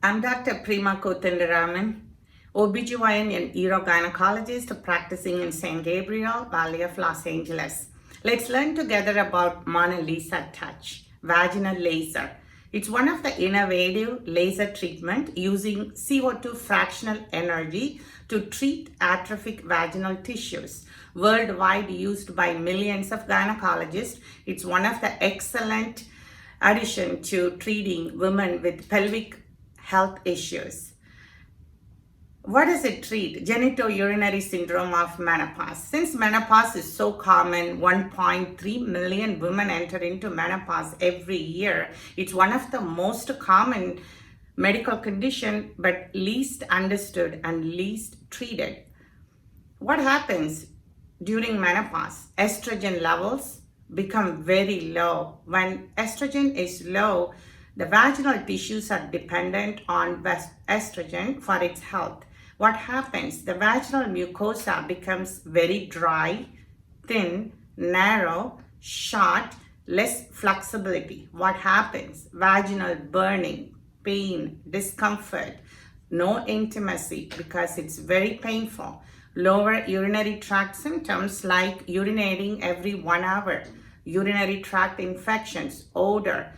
I'm Dr. Prema OBGYN and urogynecologist practicing in San Gabriel Valley of Los Angeles. Let's learn together about Monalisa Touch Vaginal Laser. It's one of the innovative laser treatment using CO2 fractional energy to treat atrophic vaginal tissues. Worldwide used by millions of gynecologists, it's one of the excellent addition to treating women with pelvic health issues. What does it treat? Genitourinary syndrome of menopause. Since menopause is so common, 1.3 million women enter into menopause every year. It's one of the most common medical condition, but least understood and least treated. What happens during menopause? Estrogen levels become very low. When estrogen is low, the vaginal tissues are dependent on estrogen for its health. What happens? The vaginal mucosa becomes very dry, thin, narrow, short, less flexibility. What happens? Vaginal burning, pain, discomfort, no intimacy because it's very painful. Lower urinary tract symptoms like urinating every 1 hour, urinary tract infections, odor,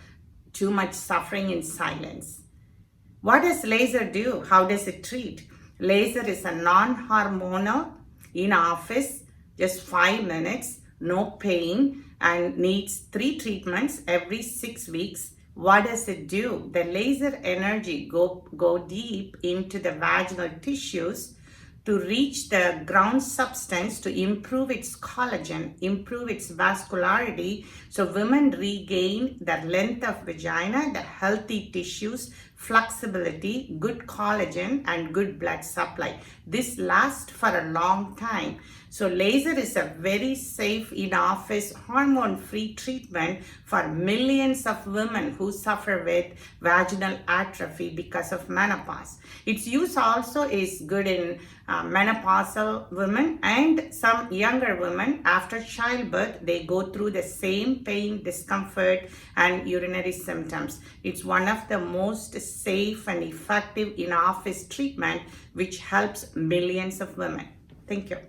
too much suffering in silence. What does laser do? How does it treat? Laser is a non-hormonal, in office, just 5 minutes, no pain, and needs 3 treatments every 6 weeks. What does it do? The laser energy go deep into the vaginal tissues to reach the ground substance to improve its collagen, improve its vascularity, so women regain the length of vagina, the healthy tissues, flexibility, good collagen, and good blood supply. This lasts for a long time. So laser is a very safe in-office hormone-free treatment for millions of women who suffer with vaginal atrophy because of menopause. Its use also is good in menopausal women and some younger women after childbirth. They go through the same pain, discomfort, and urinary symptoms. It's one of the most safe and effective in-office treatment which helps millions of women. Thank you.